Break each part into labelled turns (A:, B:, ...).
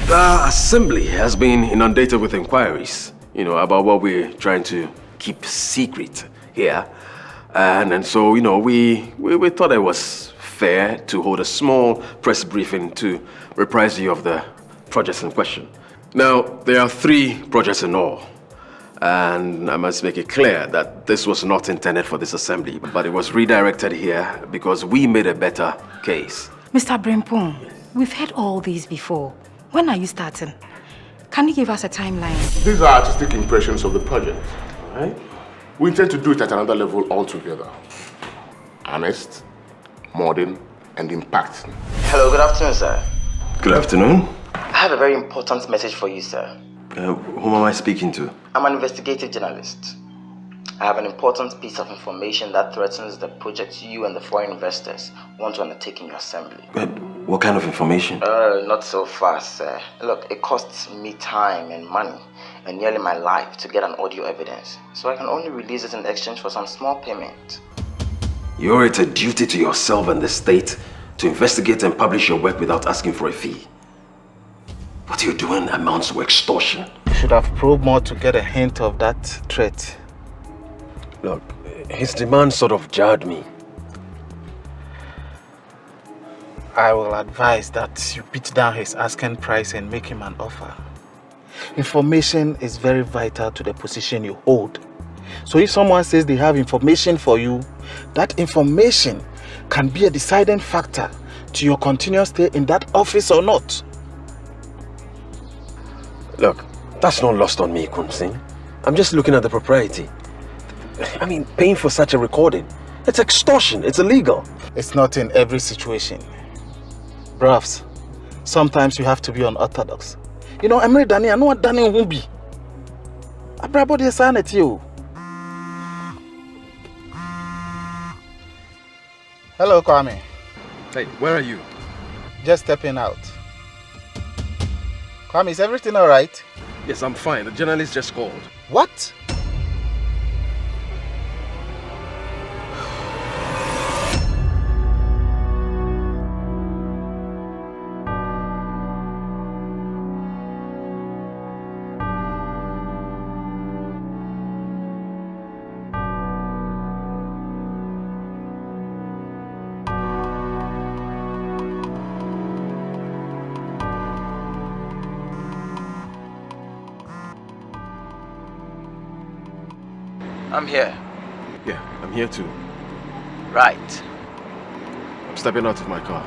A: The assembly has been inundated with inquiries, about what we're trying to keep secret here. And so, we thought it was fair to hold a small press briefing to reprise you of the projects in question. Now, there are 3 projects in all. And I must make it clear that this was not intended for this assembly, but it was redirected here because we made a better case.
B: Mr. Brimpong, we've heard all these before. When are you starting? Can you give us a timeline?
C: These are artistic impressions of the project. All right? We intend to do it at another level altogether. Honest, modern, and impact.
D: Hello, good afternoon, sir.
A: Good afternoon.
D: I have a very important message for you, sir.
A: Whom am I speaking to?
D: I'm an investigative journalist. I have an important piece of information that threatens the project you and the foreign investors want to undertake in your assembly.
A: What kind of information?
D: Not so fast, sir. Look, it costs me time and money and nearly my life to get an audio evidence. So I can only release it in exchange for some small payment.
A: You owe it a duty to yourself and the state to investigate and publish your work without asking for a fee. What you're doing amounts to extortion.
E: You should have probed more to get a hint of that threat.
A: Look, his demand sort of jarred me.
E: I will advise that you beat down his asking price and make him an offer. Information is very vital to the position you hold. So if someone says they have information for you, that information can be a deciding factor to your continuous stay in that office or not.
A: Look, that's not lost on me, Kunsin. I'm just looking at the propriety. I mean, paying for such a recording, it's extortion, it's illegal.
E: It's not in every situation. Bravs, sometimes you have to be unorthodox. I'm ready, Danny, I know what Danny will be. I brought the sanity. Hello, Kwame.
A: Hey, where are you?
E: Just stepping out. Kwame, is everything all right?
A: Yes, I'm fine. The journalist just called.
E: What?
D: I'm here.
A: Yeah, I'm here too.
D: Right.
A: I'm stepping out of my car.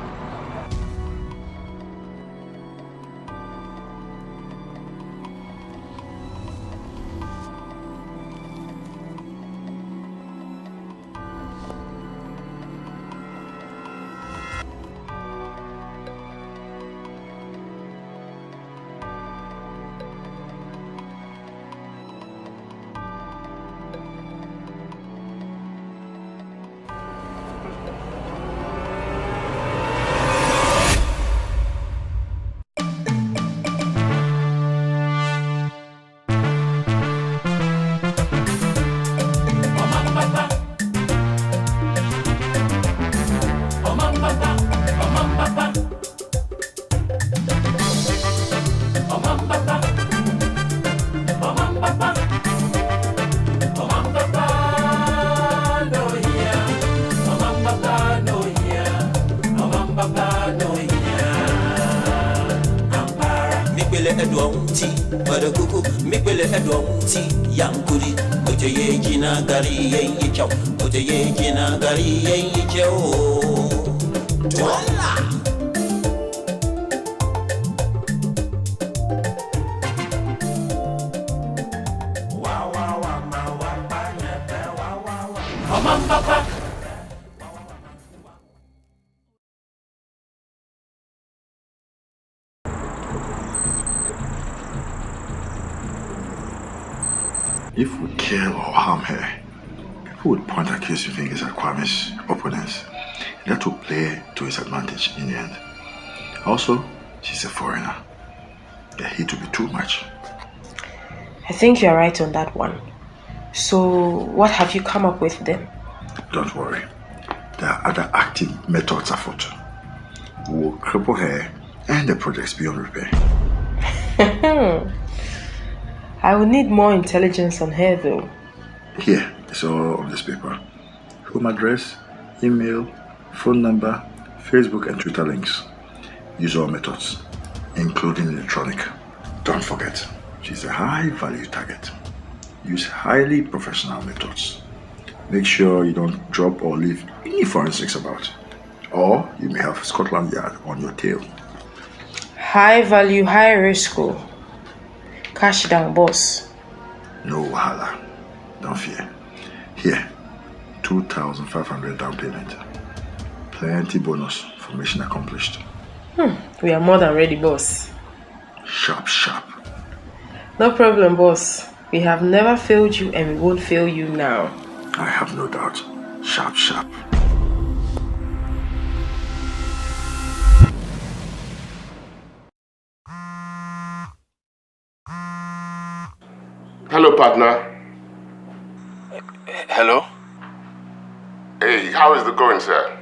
F: If we kill or harm her, people would point accusing fingers at Kwame's opponents. And that will play to his advantage in the end. Also, she's a foreigner. The heat will be too much.
G: I think you're right on that one. So, what have you come up with then?
F: Don't worry. There are other active methods afoot. We will cripple her and the project's beyond repair.
G: I will need more intelligence on her though.
F: Here, it's all on this paper. Home address, email, phone number, Facebook and Twitter links. Use all methods, including electronic. Don't forget, she's a high-value target. Use highly professional methods. Make sure you don't drop or leave any forensics about. Or you may have Scotland Yard on your tail.
G: High value, high risk. Cash down, boss.
F: No wahala. Don't fear. Here, 2,500 down payment. Plenty bonus for mission accomplished.
G: We are more than ready, boss.
F: Sharp, sharp.
G: No problem, boss. We have never failed you and we won't fail you now.
F: I have no doubt. Sharp, sharp.
C: Hello, partner.
A: Hello?
C: Hey, how is the going, sir?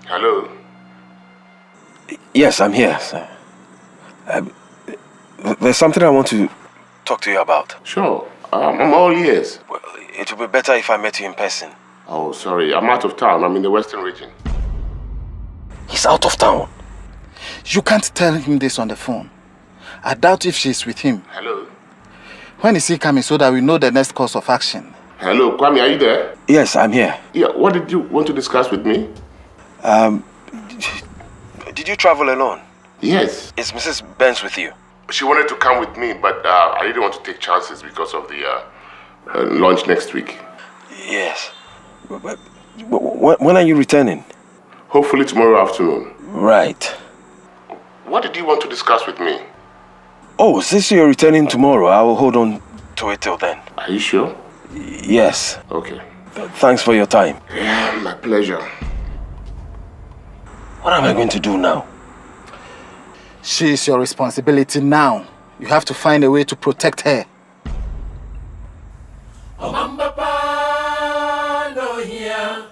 C: Hello?
A: Yes, I'm here, sir. There's something I want to talk to you about.
C: Sure. I'm all ears.
A: Well, it would be better if I met you in person.
C: Oh, sorry. I'm out of town. I'm in the Western region.
A: He's out of town.
E: You can't tell him this on the phone. I doubt if she's with him.
C: Hello?
E: When is he coming so that we know the next course of action?
C: Hello, Kwame, are you there?
A: Yes, I'm here.
C: Yeah, what did you want to discuss with me?
A: Did you travel alone?
C: Yes.
A: Is Mrs. Benz with you?
C: She wanted to come with me, but I didn't want to take chances because of the launch next week.
A: Yes. But when are you returning?
C: Hopefully tomorrow afternoon.
A: Right.
C: What did you want to discuss with me?
A: Oh, since you're returning tomorrow, I will hold on to it till then.
C: Are you sure?
A: Yes.
C: Okay.
A: Thanks for your time.
C: Yeah, my pleasure.
A: What am I going to do now?
E: She is your responsibility now. You have to find a way to protect her.
H: Omanbapa no here.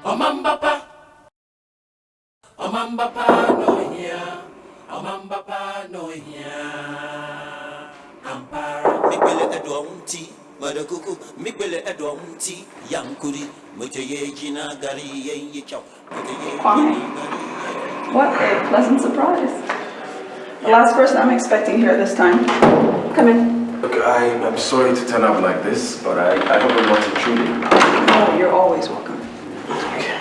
H: Omanbapa. Omanbapa no here. Omanbapa no here. Ampara mikwele edwonti. Madakuku mikwele edwonti. Yankuri muteye jina gari ye chow.
I: Kwame, what a pleasant surprise. The last person I'm expecting here this time. Come in.
A: Look, I'm sorry to turn up like this, but I hope I'm not intruding.
I: Oh, you're always welcome.
A: Okay.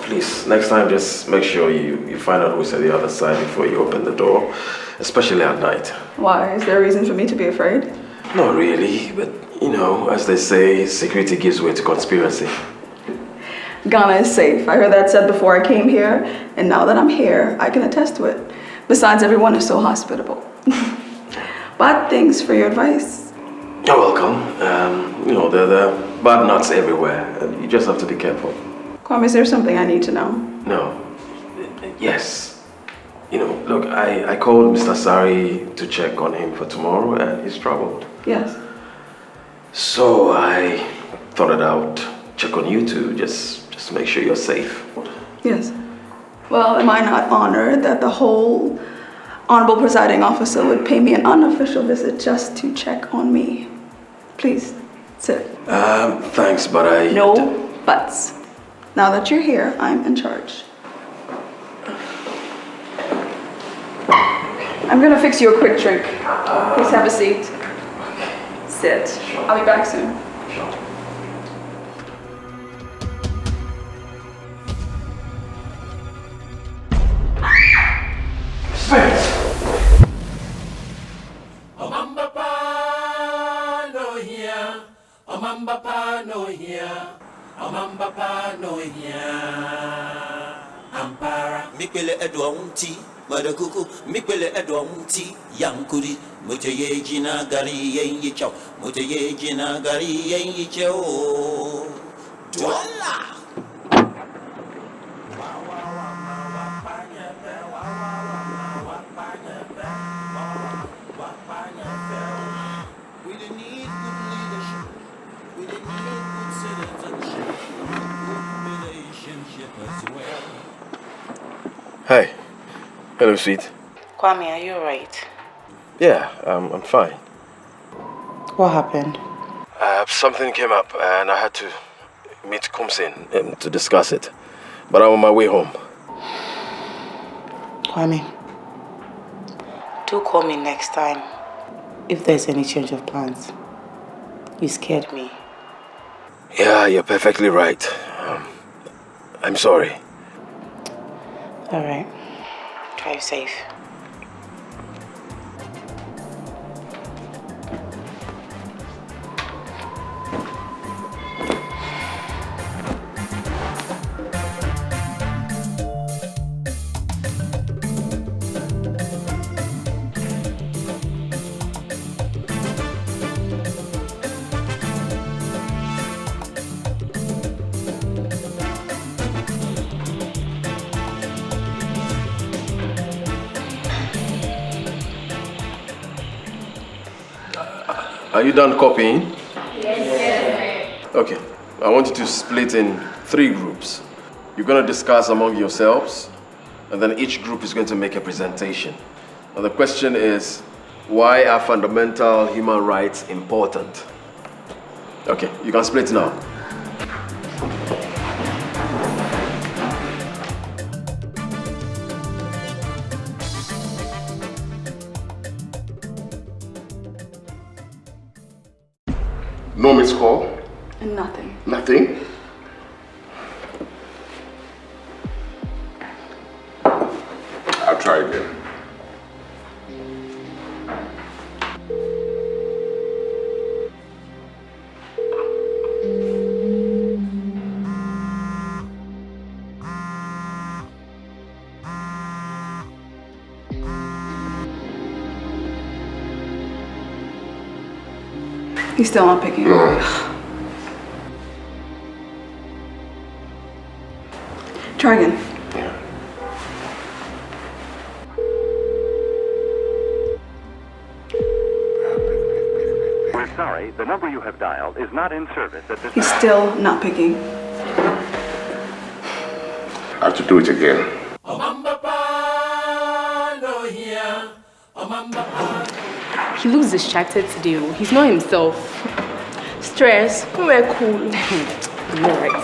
A: Please, next time just make sure you find out who's at the other side before you open the door, especially at night.
I: Why? Is there a reason for me to be afraid?
A: Not really, but you know, as they say, security gives way to conspiracy.
I: Ghana is safe. I heard that said before I came here, and now that I'm here, I can attest to it. Besides, everyone is so hospitable. But thanks for your advice.
A: You're welcome. You know, there are bad nuts everywhere, and you just have to be careful.
I: Kwame, is there something I need to know?
A: No. Yes. You know, look, I called Mr. Sari to check on him for tomorrow, and he's troubled.
I: Yes.
A: So I thought it out. Check on you too, just make sure you're safe.
I: Yes. Well, am I not honored that the whole honorable presiding officer would pay me an unofficial visit just to check on me? Please, sit.
A: Thanks, but I...
I: No buts. Now that you're here, I'm in charge. I'm gonna fix you a quick drink. Please have a seat. Sit. I'll be back soon.
H: Omanbapa no here. Omanbapa no here. Omanbapa no here. Ampara mikwele edwonti. Madakuku mikwele edwonti. Yankuri muteye jina gari ye chow. Muteye jina gari ye chow. Dwala. We didn't need good leadership. We didn't need good citizenship. Good relationship.
A: Hello, sweet.
G: Kwame, are you alright?
A: Yeah, I'm fine.
G: What happened?
A: Something came up and I had to meet Kumsin to discuss it. But I'm on my way home.
G: Kwame, do call me next time if there's any change of plans. You scared me.
A: Yeah, you're perfectly right. I'm sorry.
G: Alright. Drive safe.
A: Are you done copying? Yes, sir. Okay. I want you to split in 3 groups. You're going to discuss among yourselves, and then each group is going to make a presentation. Now the question is, why are fundamental human rights important? Okay, you can split now.
C: No missed call?
I: Nothing.
C: Nothing? I'll try again.
I: He's still not picking up. Try again.
C: Yeah.
J: We're sorry, the number you have dialed is not in service at this
I: He's still not picking.
C: I have to do it again.
K: He looks distracted today. He's not himself. Stress. We're cool. You're right.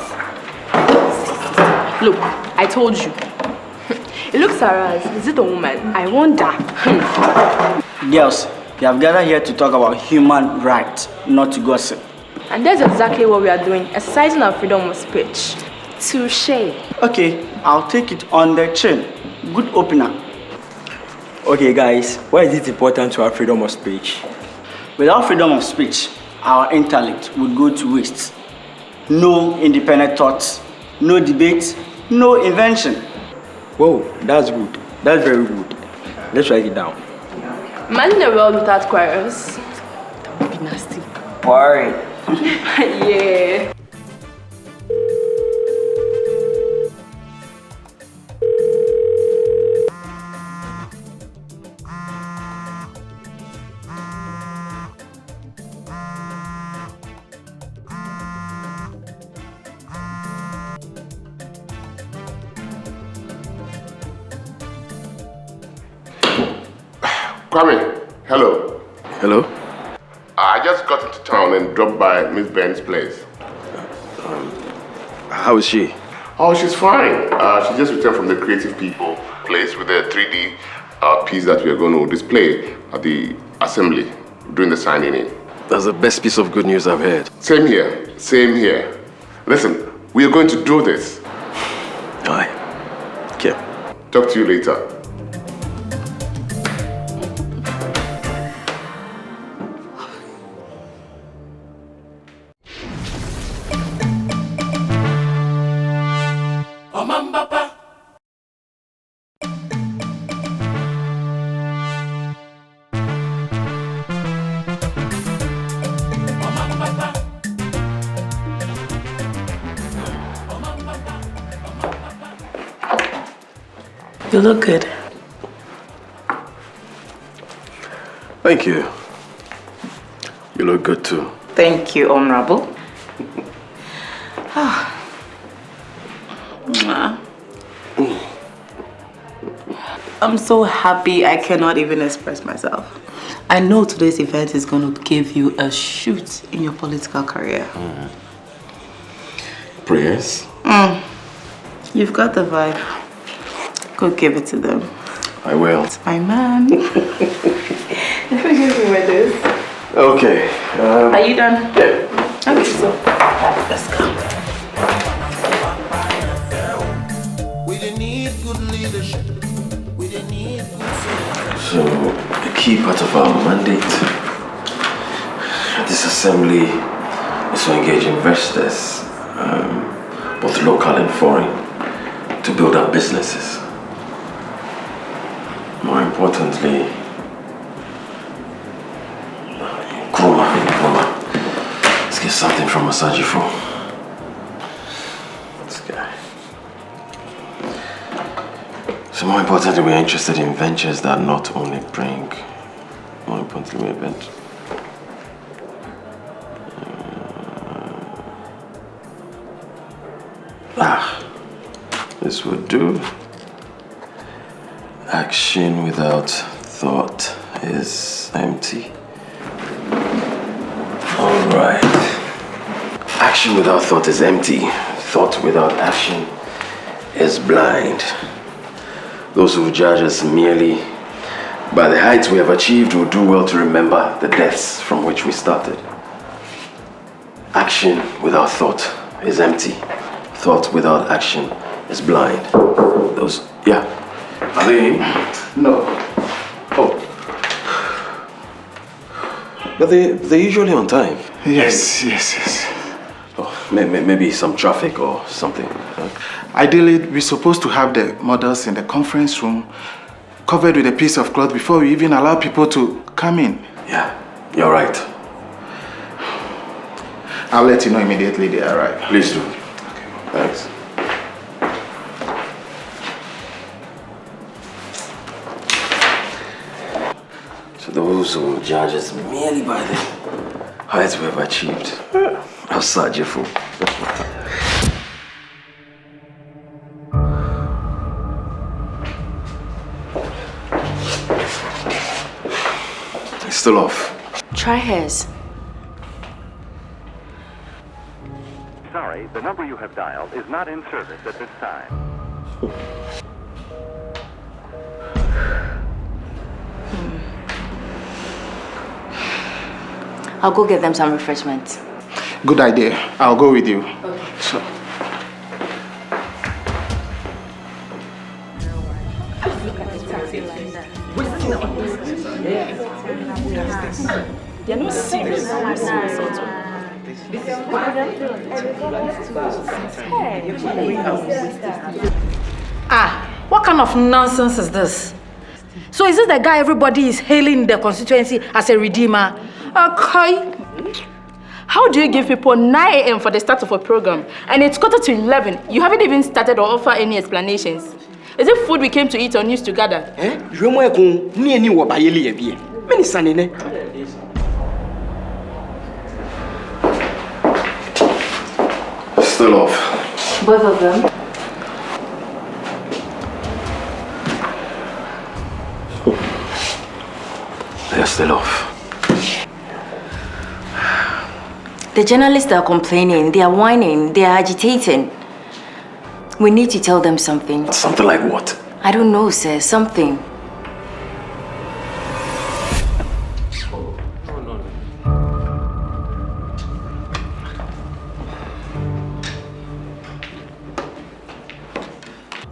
K: Look, I told you. It looks Sarah's. Is it a woman? I wonder.
L: Girls, we have gathered here to talk about human rights, not to gossip.
K: And that's exactly what we are doing, exercising our freedom of speech. Touché.
L: Okay, I'll take it on the chin. Good opener.
M: Okay guys, why is it important to have freedom of speech?
L: Without freedom of speech, our intellect would go to waste. No independent thoughts, no debate, no invention.
M: Whoa, that's good. That's very good. Let's write it down.
K: Imagine a world without quarrels. That would be nasty.
L: Worry.
K: Yeah.
C: Kwame, hello.
A: Hello?
C: I just got into town and dropped by Miss Ben's place.
A: How is she?
C: Oh, she's fine. She just returned from the creative people place with the 3D piece that we are going to display at the assembly during the signing in.
A: That's the best piece of good news I've heard.
C: Same here. Same here. Listen, we are going to do this.
A: Aye. Okay.
C: Talk to you later.
H: Omanbapa.
G: You look good.
A: Thank you. You look good too.
G: Thank you, Honorable. I'm so happy I cannot even express myself. I know today's event is going to give you a shoot in your political career.
A: Prayers?
G: You've got the vibe. Go give it to them.
A: I will.
G: It's my man. Let me give you with this.
A: Okay.
G: Are you done?
A: Yeah.
G: Okay, so let's go.
H: We didn't need good leadership. We didn't need good service.
A: So, a key part of our mandate at this assembly is to engage investors, both local and foreign, to build up businesses. More importantly, Kroma. Let's get something from Masajifo. This guy. So more importantly, we're interested in ventures that not only bring, more importantly, event. This would do. Action without thought is empty. All right. Action without thought is empty. Thought without action is blind. Those who judge us merely by the heights we have achieved will do well to remember the depths from which we started. Action without thought is empty. Thought without action is blind. Those, yeah. Are they?
E: No.
A: Oh. But they're usually on time.
E: Yes.
A: Oh, maybe some traffic or something.
E: Ideally, we're supposed to have the models in the conference room covered with a piece of cloth before we even allow people to come in.
A: Yeah, you're right.
E: I'll let you know immediately they arrive.
A: Please do.
E: Okay.
A: Thanks. So those who judge us merely by the heights we have achieved. How sad you fool. It's still off.
N: Try hers.
J: Sorry, the number you have dialed is not in service at this time.
N: I'll go get them some refreshments.
E: Good idea. I'll go with you. Okay. Sure.
B: They're not serious. What kind of nonsense is this? So is this the guy everybody is hailing in the constituency as a redeemer? Okay.
K: How do you give people 9 a.m. for the start of a program and it's 11:15? You haven't even started or offer any explanations. Is it food we came to eat or news to gather?
A: Still off.
N: Both of them?
A: They're still off.
N: The journalists are complaining, they are whining, they are agitating. We need to tell them something.
A: Something like what?
N: I don't know, sir. Something.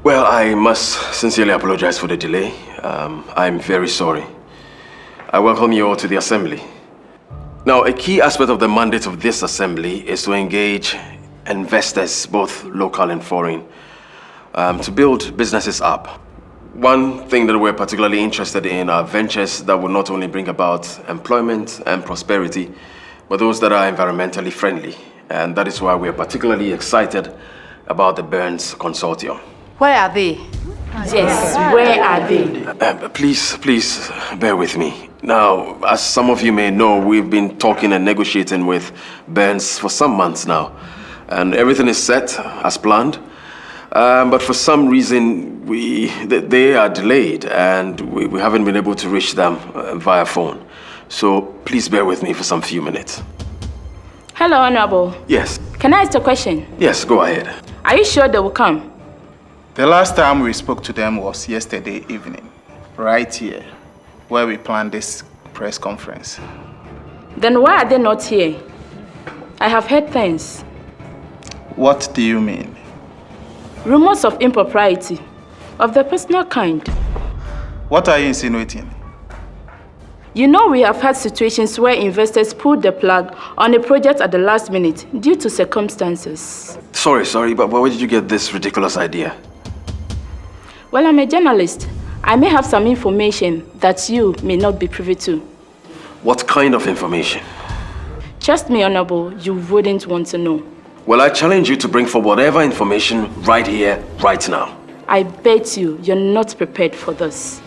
A: Well, I must sincerely apologize for the delay. I'm very sorry. I welcome you all to the assembly. Now, a key aspect of the mandate of this assembly is to engage investors, both local and foreign, to build businesses up. One thing that we're particularly interested in are ventures that will not only bring about employment and prosperity, but those that are environmentally friendly. And that is why we're particularly excited about the Burns Consortium.
B: Where are they?
K: Yes, where are they?
A: Please bear with me. Now, as some of you may know, we've been talking and negotiating with Burns for some months now. And everything is set as planned. But for some reason, they are delayed and we haven't been able to reach them via phone. So please bear with me for some few minutes.
K: Hello, Honorable.
A: Yes.
K: Can I ask a question?
A: Yes, go ahead.
K: Are you sure they will come?
E: The last time we spoke to them was yesterday evening, right here, where we planned this press conference.
K: Then why are they not here? I have heard things.
E: What do you mean?
K: Rumors of impropriety, of the personal kind.
E: What are you insinuating?
K: You know we have had situations where investors pulled the plug on a project at the last minute due to circumstances.
A: Sorry, but where did you get this ridiculous idea?
K: Well, I'm a journalist. I may have some information that you may not be privy to.
A: What kind of information?
K: Trust me, Honorable, you wouldn't want to know.
A: Well, I challenge you to bring forward whatever information right here, right now.
K: I bet you're not prepared for this.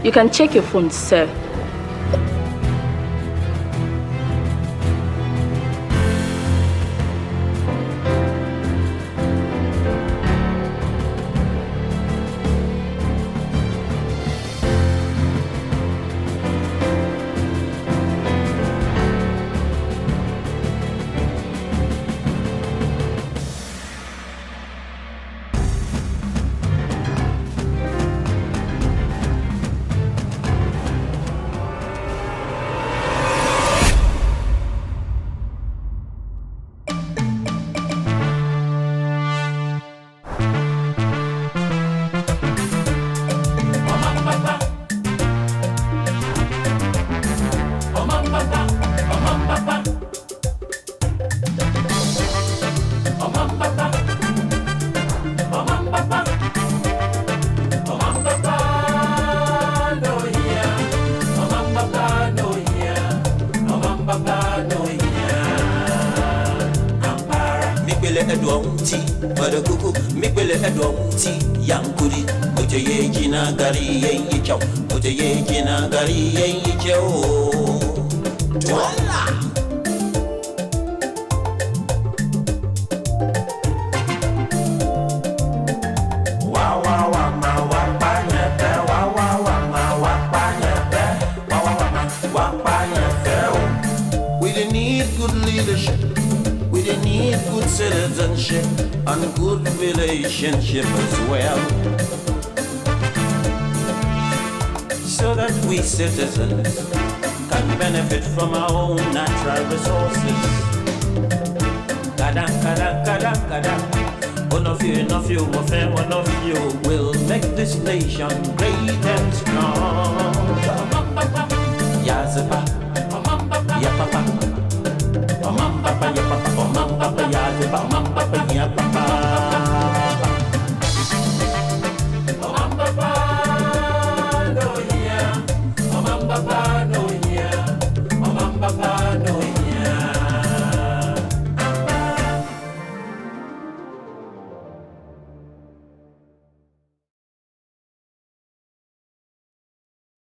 K: You can check your phone, sir.
H: Citizenship and good relationship as well, so that we citizens can benefit from our own natural resources. Kadang, kadang, kadang, kadang. One of you, my friend, one of you will make this nation great and strong. Yazapa, yapapa, Omanbapa, yapapa,